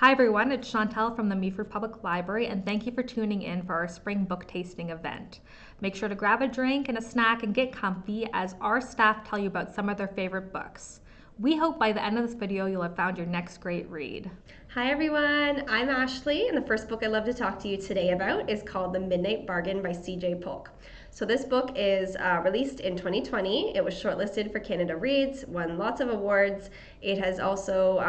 Hi everyone, it's Chantel from the Meaford Public Library, and thank you for tuning in for our spring book tasting event. Make sure to grab a drink and a snack and get comfy as our staff tell you about some of their favorite books. We hope by the end of this video you'll have found your next great read. Hi everyone, I'm Ashley, and the first book I'd love to talk to you today about is called The Midnight Bargain by C.J. Polk. So this book is released in 2020. It was shortlisted for Canada Reads, won lots of awards. It has also,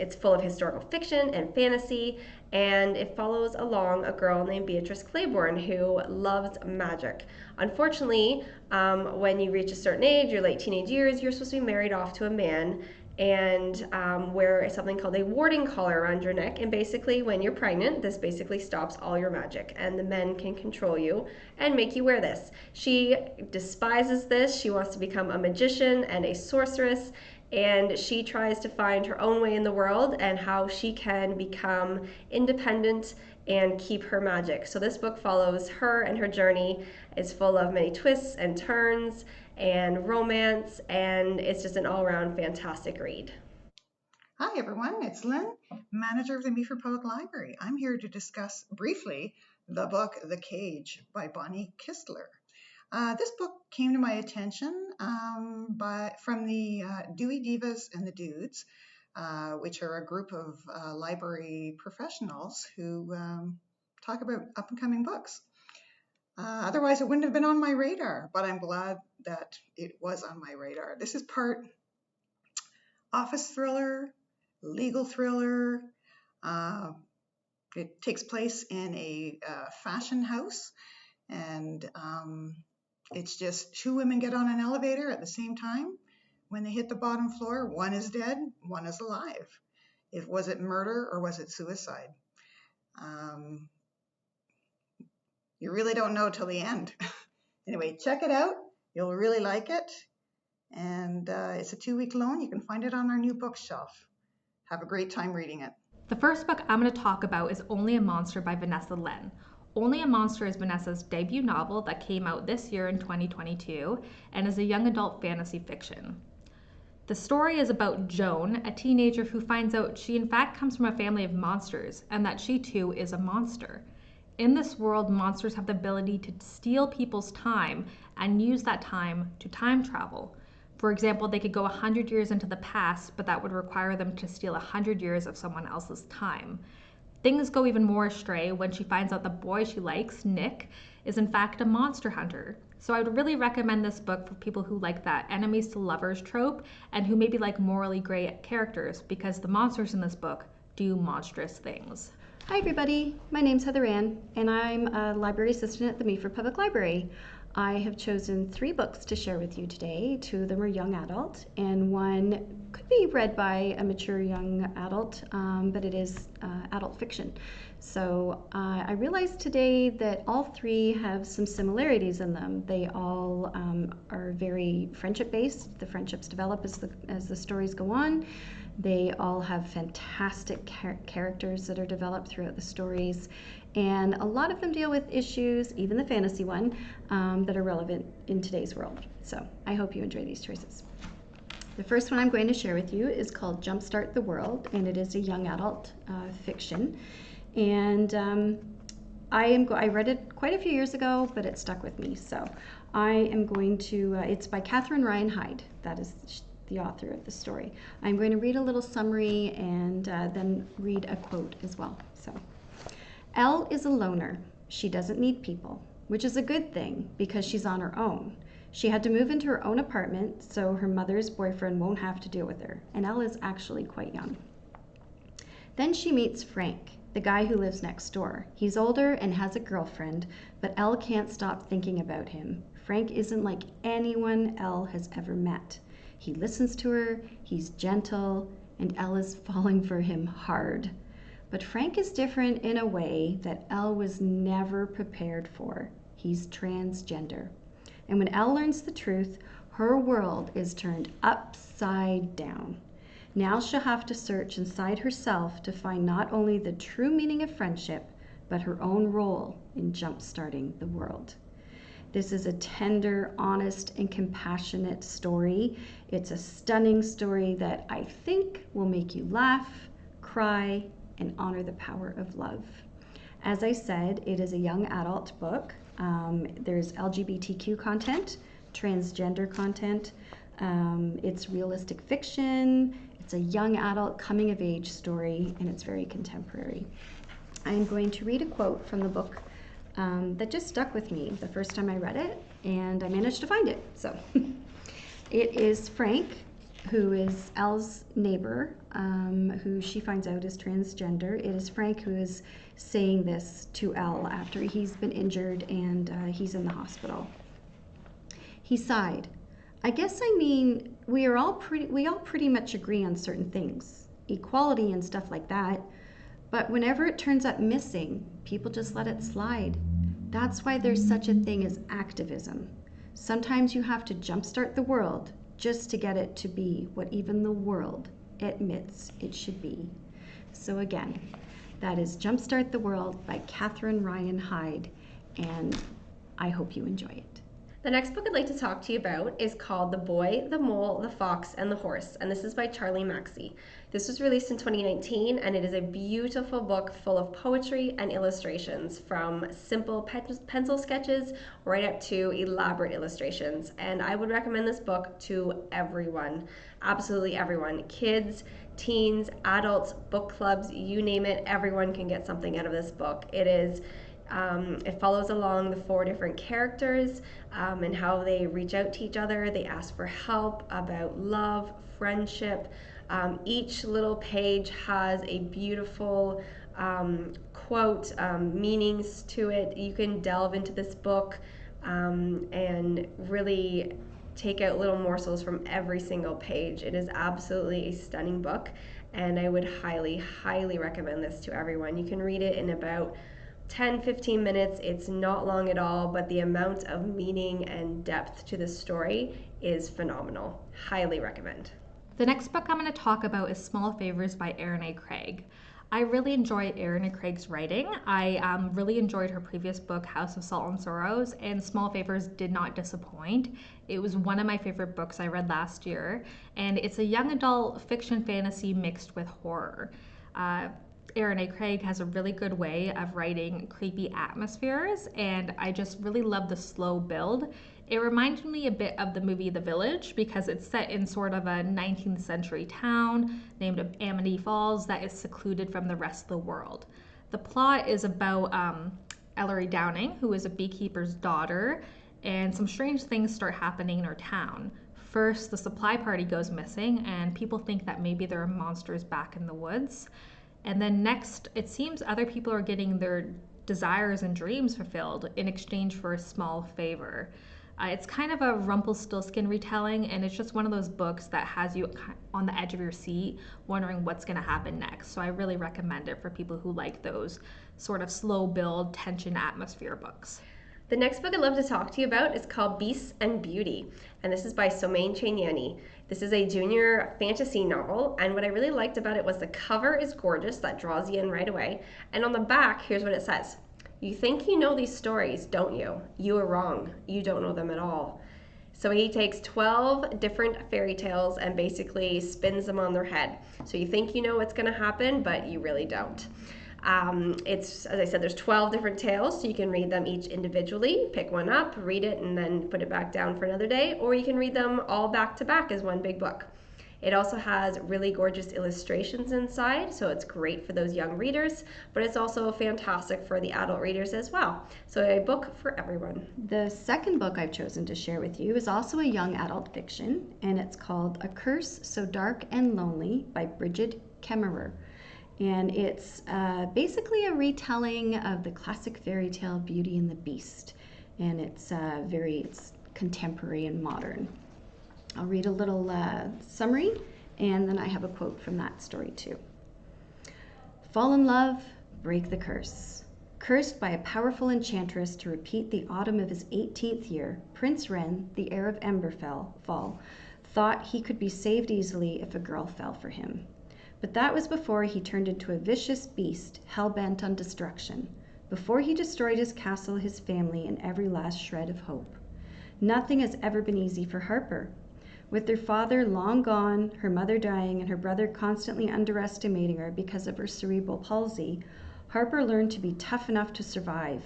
it's full of historical fiction and fantasy, and it follows along a girl named Beatrice Claiborne who loves magic. Unfortunately, when you reach a certain age, your late teenage years, you're supposed to be married off to a man and wear something called a warding collar around your neck. And basically, when you're pregnant, this basically stops all your magic, and the men can control you and make you wear this. She despises this. She wants to become a magician and a sorceress, and she tries to find her own way in the world and how she can become independent and keep her magic. So this book follows her and her journey. It's full of many twists and turns and romance, and it's just an all-around fantastic read. Hi everyone, it's Lynn, manager of the Meaford Public Library. I'm here to discuss briefly the book The Cage by Bonnie Kistler. This book came to my attention from the Dewey Divas and the Dudes, which are a group of library professionals who talk about up-and-coming books. Otherwise, it wouldn't have been on my radar, but I'm glad that it was on my radar. This is part office thriller, legal thriller. It takes place in a fashion house, and it's just two women get on an elevator at the same time. When they hit the bottom floor, one is dead, one is alive. Was it murder or was it suicide? You really don't know till the end. Anyway, check it out. You'll really like it. And it's a 2-week loan. You can find it on our new bookshelf. Have a great time reading it. The first book I'm going to talk about is Only a Monster by Vanessa Len. Only a Monster is Vanessa's debut novel that came out this year in 2022 and is a young adult fantasy fiction. The story is about Joan, a teenager who finds out she in fact comes from a family of monsters and that she too is a monster. In this world, monsters have the ability to steal people's time and use that time to time travel. For example, they could go 100 years into the past, but that would require them to steal 100 years of someone else's time. Things go even more astray when she finds out the boy she likes, Nick, is in fact a monster hunter. So I would really recommend this book for people who like that enemies to lovers trope and who maybe like morally gray characters, because the monsters in this book do monstrous things. Hi everybody, my name's Heather Ann, and I'm a library assistant at the Meaford Public Library. I have chosen 3 books to share with you today. 2 of them are young adult, and one could be read by a mature young adult, but it is adult fiction. So I realized today that all 3 have some similarities in them. They all are very friendship-based. The friendships develop as the stories go on. They all have fantastic characters that are developed throughout the stories, and a lot of them deal with issues, even the fantasy one, that are relevant in today's world. So I hope you enjoy these choices. The first one I'm going to share with you is called Jumpstart the World, and it is a young adult fiction. And I read it quite a few years ago, but it stuck with me. So I am going to, it's by Catherine Ryan Hyde. That is the author of the story. I'm going to read a little summary and then read a quote as well. So, Elle is a loner. She doesn't need people, which is a good thing because she's on her own. She had to move into her own apartment so her mother's boyfriend won't have to deal with her, and Elle is actually quite young. Then she meets Frank, the guy who lives next door. He's older and has a girlfriend, but Elle can't stop thinking about him. Frank isn't like anyone Elle has ever met. He listens to her, he's gentle, and Elle is falling for him hard. But Frank is different in a way that Elle was never prepared for. He's transgender. And when Elle learns the truth, her world is turned upside down. Now she'll have to search inside herself to find not only the true meaning of friendship, but her own role in jump-starting the world. This is a tender, honest, and compassionate story. It's a stunning story that I think will make you laugh, cry, and honor the power of love. As I said, it is a young adult book. There's LGBTQ content, transgender content. It's realistic fiction. It's a young adult coming of age story, and it's very contemporary. I'm going to read a quote from the book that just stuck with me the first time I read it, and I managed to find it. So it is Frank, who is Elle's neighbor, who she finds out is transgender. It is Frank who is saying this to Elle after he's been injured and he's in the hospital. He sighed. I guess I mean we all pretty much agree on certain things, equality and stuff like that. But whenever it turns up missing, people just let it slide. That's why there's such a thing as activism. Sometimes you have to jumpstart the world just to get it to be what even the world admits it should be. So again, that is Jumpstart the World by Catherine Ryan Hyde, and I hope you enjoy it. The next book I'd like to talk to you about is called The Boy, the Mole, the Fox, and the Horse, and this is by Charlie Maxey. This was released in 2019, and it is a beautiful book full of poetry and illustrations, from simple pencil sketches right up to elaborate illustrations. And I would recommend this book to everyone, absolutely everyone. Kids, teens, adults, book clubs, you name it, everyone can get something out of this book. It follows along the 4 different characters and how they reach out to each other. They ask for help, about love, friendship. Each little page has a beautiful quote, meanings to it. You can delve into this book and really take out little morsels from every single page. It is absolutely a stunning book, and I would highly, highly recommend this to everyone. You can read it in about 10-15 minutes. It's not long at all, but the amount of meaning and depth to the story is phenomenal. Highly recommend. The next book I'm going to talk about is Small Favors by Erin A. Craig. I really enjoy Erin A. Craig's writing. I really enjoyed her previous book, House of Salt and Sorrows, and Small Favors did not disappoint. It was one of my favorite books I read last year, and it's a young adult fiction fantasy mixed with horror. Erin A. Craig has a really good way of writing creepy atmospheres, and I just really love the slow build. It reminded me a bit of the movie The Village because it's set in sort of a 19th century town named Amity Falls that is secluded from the rest of the world. The plot is about Ellery Downing, who is a beekeeper's daughter, and some strange things start happening in her town. First, the supply party goes missing, and people think that maybe there are monsters back in the woods. And then next, it seems other people are getting their desires and dreams fulfilled in exchange for a small favor. It's kind of a Rumpelstiltskin retelling, and it's just one of those books that has you on the edge of your seat wondering what's going to happen next. So I really recommend it for people who like those sort of slow build, tension atmosphere books. The next book I'd love to talk to you about is called Beasts and Beauty, and this is by Somain Chanyani. This is a junior fantasy novel, and what I really liked about it was the cover is gorgeous, that draws you in right away, and on the back, here's what it says. You think you know these stories, don't you? You are wrong. You don't know them at all. So he takes 12 different fairy tales and basically spins them on their head. So you think you know what's going to happen, but you really don't. As I said, there's 12 different tales, so you can read them each individually, pick one up, read it, and then put it back down for another day, or you can read them all back to back as one big book. It also has really gorgeous illustrations inside, so it's great for those young readers, but it's also fantastic for the adult readers as well. So a book for everyone. The second book I've chosen to share with you is also a young adult fiction, and it's called A Curse So Dark and Lonely by Bridget Kemmerer. And it's basically a retelling of the classic fairy tale Beauty and the Beast, and it's it's contemporary and modern. I'll read a little summary, and then I have a quote from that story too. Fall in love, break the curse. Cursed by a powerful enchantress to repeat the autumn of his 18th year, Prince Wren, the heir of Emberfell, thought he could be saved easily if a girl fell for him. But that was before he turned into a vicious beast, hell-bent on destruction, before he destroyed his castle, his family, and every last shred of hope. Nothing has ever been easy for Harper. With her father long gone, her mother dying, and her brother constantly underestimating her because of her cerebral palsy, Harper learned to be tough enough to survive.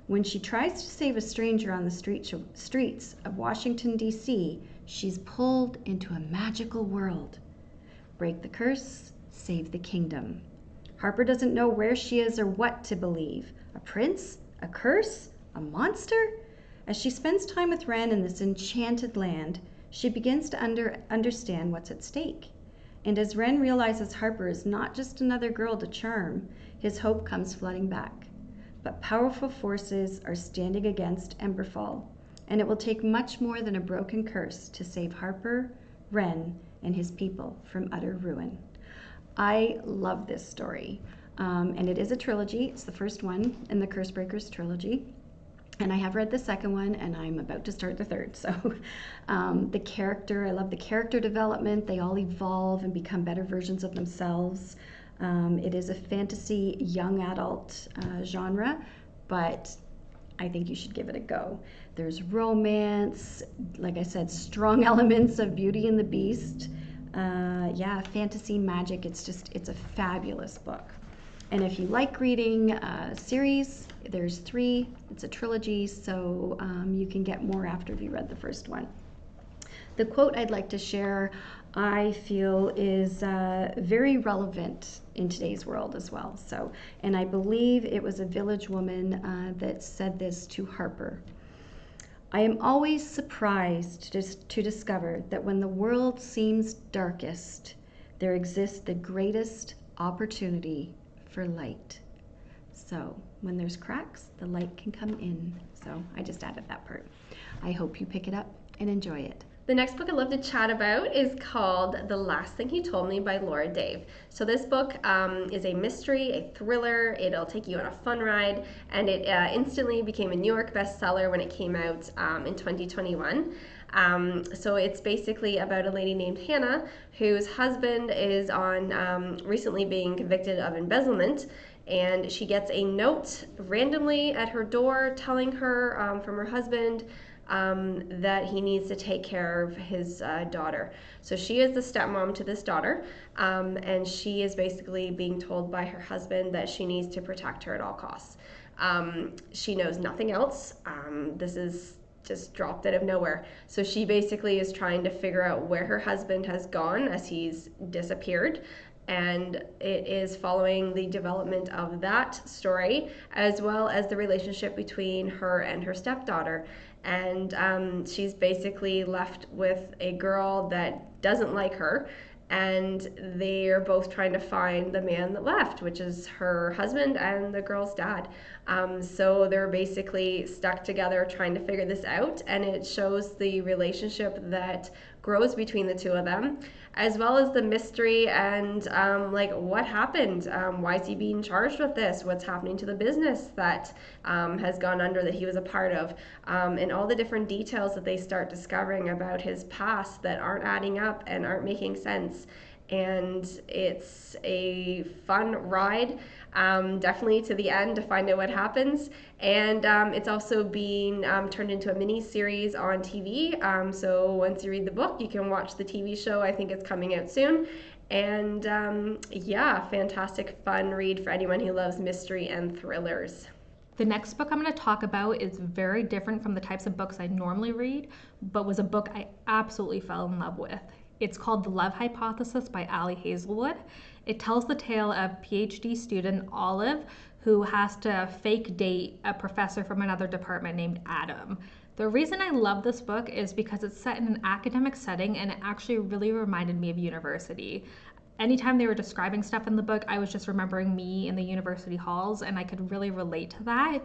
When she tries to save a stranger on the streets of Washington, D.C., she's pulled into a magical world. Break the curse, save the kingdom. Harper doesn't know where she is or what to believe. A prince? A curse? A monster? As she spends time with Wren in this enchanted land, she begins to understand what's at stake. And as Wren realizes Harper is not just another girl to charm, his hope comes flooding back. But powerful forces are standing against Emberfall, and it will take much more than a broken curse to save Harper, Wren, and his people from utter ruin. I love this story, and it is a trilogy. It's the first one in the Cursebreakers trilogy. And I have read the second one, and I'm about to start the third. So the character, I love the character development. They all evolve and become better versions of themselves. It is a fantasy young adult genre, but I think you should give it a go. There's romance, like I said, strong elements of Beauty and the Beast. Fantasy, magic. It's a fabulous book. And if you like reading series, there's 3. It's a trilogy, so you can get more after you read the first one. The quote I'd like to share, I feel, is very relevant in today's world as well. And I believe it was a village woman that said this to Harper. I am always surprised to discover that when the world seems darkest, there exists the greatest opportunity for light. So when there's cracks, the light can come in. So I just added that part. I hope you pick it up and enjoy it. The next book I'd love to chat about is called The Last Thing He Told Me by Laura Dave. So this book is a mystery, a thriller. It'll take you on a fun ride, and it instantly became a New York bestseller when it came out in 2021. So it's basically about a lady named Hannah whose husband is on recently being convicted of embezzlement, and she gets a note randomly at her door telling her from her husband that he needs to take care of his daughter. So she is the stepmom to this daughter, and she is basically being told by her husband that she needs to protect her at all costs. She knows nothing else. This is just dropped out of nowhere. So she basically is trying to figure out where her husband has gone as he's disappeared. And it is following the development of that story, as well as the relationship between her and her stepdaughter. And she's basically left with a girl that doesn't like her, and they are both trying to find the man that left, which is her husband and the girl's dad. So they're basically stuck together trying to figure this out, and it shows the relationship that grows between the two of them, as well as the mystery and like what happened. Why is he being charged with this? What's happening to the business that has gone under that he was a part of? And all the different details that they start discovering about his past that aren't adding up and aren't making sense. And it's a fun ride, definitely to the end to find out what happens. And it's also being turned into a mini series on TV. So once you read the book, you can watch the TV show. I think it's coming out soon. And fantastic fun read for anyone who loves mystery and thrillers. The next book I'm going to talk about is very different from the types of books I normally read, but was a book I absolutely fell in love with. It's called The Love Hypothesis by Ali Hazelwood. It tells the tale of PhD student Olive, who has to fake date a professor from another department named Adam. The reason I love this book is because it's set in an academic setting, and it actually really reminded me of university. Anytime they were describing stuff in the book, I was just remembering me in the university halls, and I could really relate to that.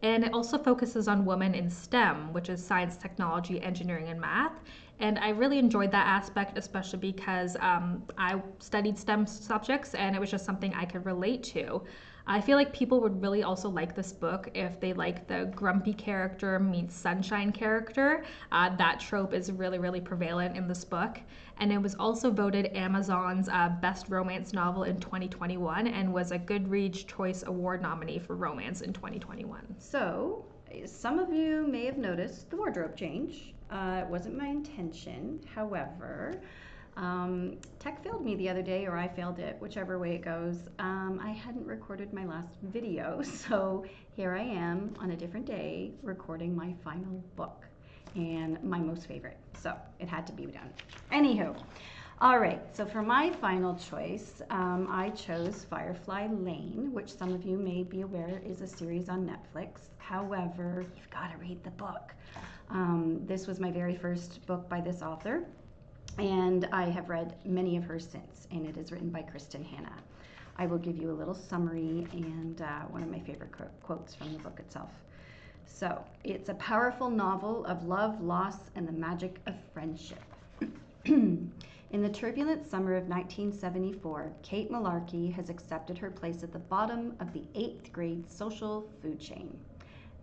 And it also focuses on women in STEM, which is science, technology, engineering, and math. And I really enjoyed that aspect, especially because I studied STEM subjects, and it was just something I could relate to. I feel like people would really also like this book if they like the grumpy character meets sunshine character. That trope is really, really prevalent in this book. And it was also voted Amazon's best romance novel in 2021 and was a Goodreads Choice Award nominee for romance in 2021. So, some of you may have noticed the wardrobe change. It wasn't my intention. However, tech failed me the other day, or I failed it, whichever way it goes. I hadn't recorded my last video, so here I am on a different day recording my final book and my most favorite. So it had to be done. Anywho, all right, so for my final choice, I chose Firefly Lane, which some of you may be aware is a series on Netflix. However, you've got to read the book. This was my very first book by this author, and I have read many of hers since, and it is written by Kristen Hanna. I will give you a little summary and one of my favorite quotes from the book itself. So, it's a powerful novel of love, loss, and the magic of friendship. In the turbulent summer of 1974, Kate Malarkey has accepted her place at the bottom of the 8th grade social food chain.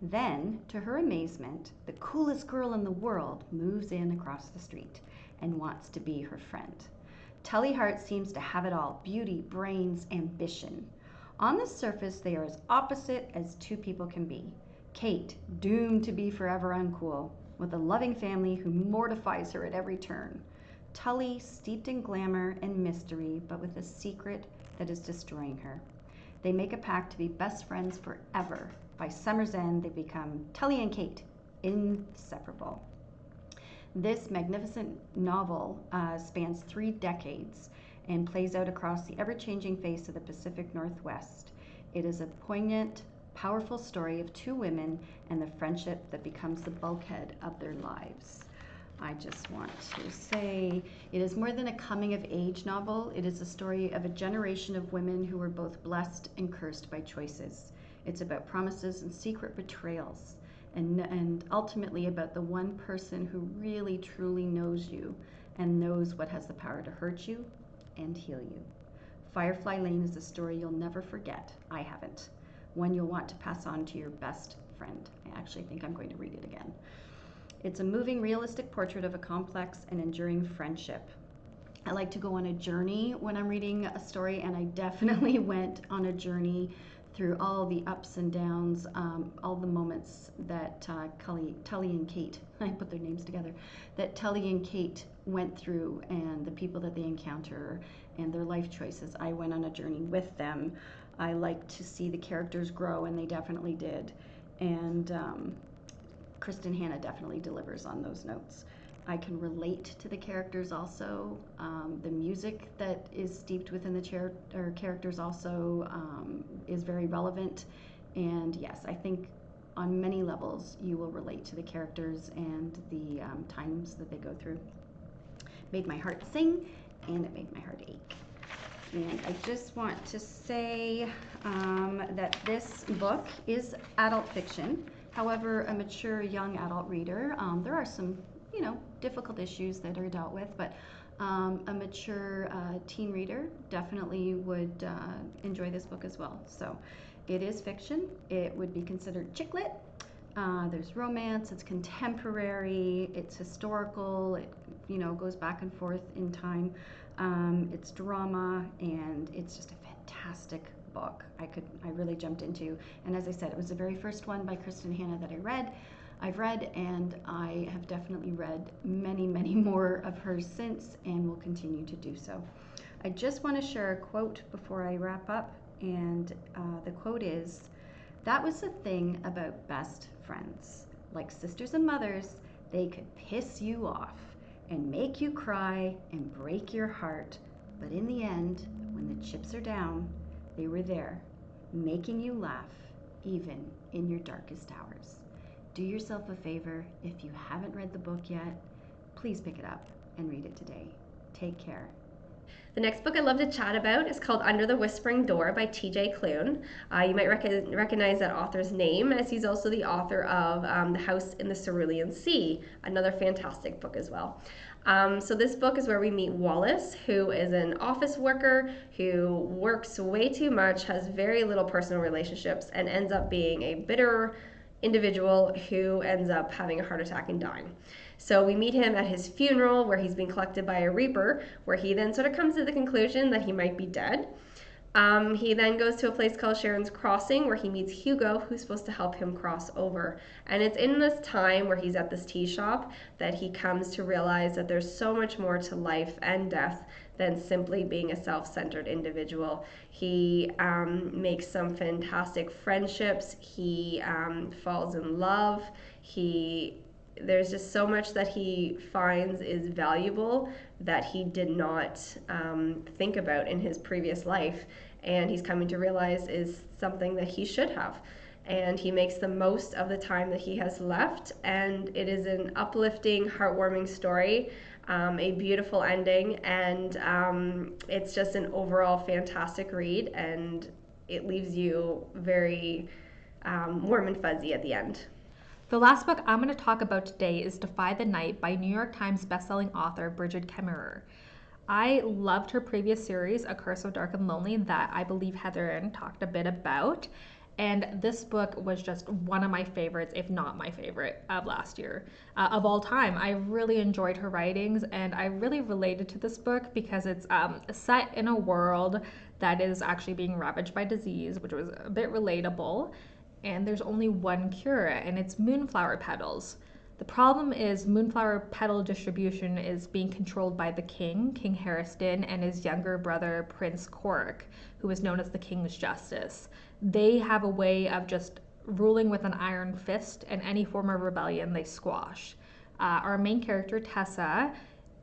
Then, to her amazement, the coolest girl in the world moves in across the street and wants to be her friend. Tully Hart seems to have it all: beauty, brains, ambition. On the surface, they are as opposite as two people can be. Kate, doomed to be forever uncool, with a loving family who mortifies her at every turn. Tully, steeped in glamour and mystery, but with a secret that is destroying her. They make a pact to be best friends forever. By summer's end, they become Tully and Kate, inseparable. This magnificent novel spans 3 decades and plays out across the ever-changing face of the Pacific Northwest. It is a poignant, powerful story of 2 women and the friendship that becomes the bulkhead of their lives. I just want to say it is more than a coming-of-age novel. It is a story of a generation of women who were both blessed and cursed by choices. It's about promises and secret betrayals, and ultimately about the one person who really truly knows you and knows what has the power to hurt you and heal you. Firefly Lane is a story you'll never forget. I haven't. One you'll want to pass on to your best friend. I actually think I'm going to read it again. It's a moving, realistic portrait of a complex and enduring friendship. I like to go on a journey when I'm reading a story, and I definitely went on a journey through all the ups and downs, all the moments that Tully and Kate, I put their names together, that Tully and Kate went through, and the people that they encounter and their life choices. I went on a journey with them. I like to see the characters grow, and they definitely did. And Kristen Hanna definitely delivers on those notes. I can relate to the characters also. The music that is steeped within the characters also is very relevant. And yes, I think on many levels you will relate to the characters and the times that they go through. Made my heart sing, and it made my heart ache. And I just want to say that this book is adult fiction. However, a mature young adult reader, there are some, difficult issues that are dealt with, but a mature teen reader definitely would enjoy this book as well. So it is fiction. It would be considered chick lit. There's romance, it's contemporary, it's historical, it goes back and forth in time. It's drama, and it's just a fantastic book. I really jumped into, and as I said, it was the very first one by Kristen Hanna that I've read, and I have definitely read many, many more of hers since, and will continue to do so. I just want to share a quote before I wrap up, and the quote is, "That was the thing about best friends. Like sisters and mothers, they could piss you off and make you cry and break your heart, but in the end, when the chips are down, they were there, making you laugh, even in your darkest hours." Do yourself a favor. If you haven't read the book yet, please pick it up and read it today. Take care. The next book I'd love to chat about is called Under the Whispering Door by T.J. Klune. You might recognize that author's name, as he's also the author of The House in the Cerulean Sea, another fantastic book as well. So this book is where we meet Wallace, who is an office worker who works way too much, has very little personal relationships, and ends up being a bitter individual who ends up having a heart attack and dying. So we meet him at his funeral, where he's being collected by a reaper, where he then sort of comes to the conclusion that he might be dead. He then goes to a place called Sharon's Crossing where he meets Hugo, who's supposed to help him cross over. And it's in this time where he's at this tea shop that he comes to realize that there's so much more to life and death than simply being a self-centered individual. He makes some fantastic friendships. He falls in love. There's just so much that he finds is valuable that he did not think about in his previous life, and he's coming to realize is something that he should have. And he makes the most of the time that he has left, and it is an uplifting, heartwarming story, a beautiful ending, and it's just an overall fantastic read, and it leaves you very warm and fuzzy at the end. The last book I'm going to talk about today is Defy the Night by New York Times bestselling author Bridget Kemmerer. I loved her previous series, A Curse of Dark and Lonely, that I believe Heather Ann talked a bit about. And this book was just one of my favorites, if not my favorite, of last year, of all time. I really enjoyed her writings, and I really related to this book because it's set in a world that is actually being ravaged by disease, which was a bit relatable. And there's only one cure, and it's moonflower petals. The problem is moonflower petal distribution is being controlled by the king, King Harriston, and his younger brother, Prince Cork, who is known as the King's Justice. They have a way of just ruling with an iron fist, and any form of rebellion they squash. Our main character, Tessa,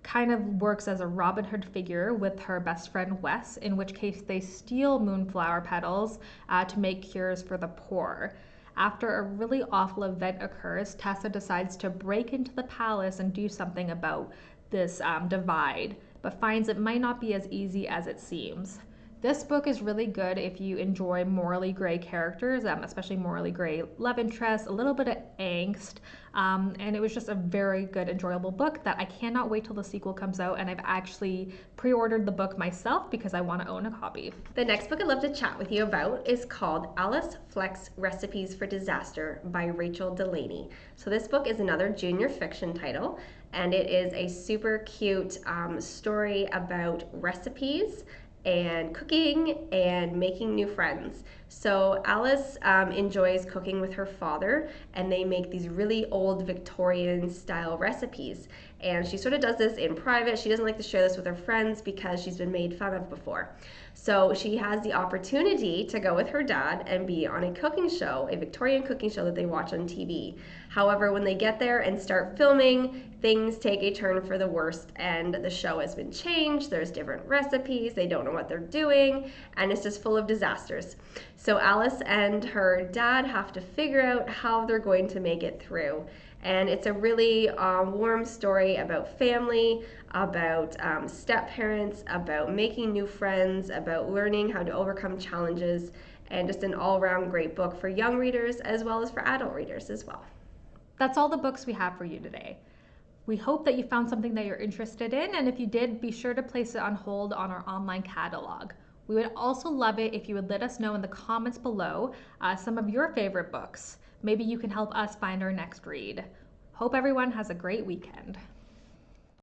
kind of works as a Robin Hood figure with her best friend Wes, in which case they steal moonflower petals to make cures for the poor. After a really awful event occurs, Tessa decides to break into the palace and do something about this divide, but finds it might not be as easy as it seems. This book is really good if you enjoy morally gray characters, especially morally gray love interests, a little bit of angst, and it was just a very good, enjoyable book that I cannot wait till the sequel comes out, and I've actually pre-ordered the book myself because I want to own a copy. The next book I'd love to chat with you about is called Alice Fleck's Recipes for Disaster by Rachel Delaney. So this book is another junior fiction title, and it is a super cute story about recipes and cooking and making new friends. So Alice enjoys cooking with her father, and they make these really old Victorian style recipes. And she sort of does this in private. She doesn't like to share this with her friends because she's been made fun of before. So she has the opportunity to go with her dad and be on a cooking show, a Victorian cooking show that they watch on TV. However, when they get there and start filming, things take a turn for the worst, and the show has been changed. There's different recipes. They don't know what they're doing, and it's just full of disasters. So Alice and her dad have to figure out how they're going to make it through. And it's a really warm story about family, about step-parents, about making new friends, about learning how to overcome challenges, and just an all-around great book for young readers as well as for adult readers as well. That's all the books we have for you today. We hope that you found something that you're interested in, and if you did, be sure to place it on hold on our online catalog. We would also love it if you would let us know in the comments below some of your favorite books. Maybe you can help us find our next read. Hope everyone has a great weekend.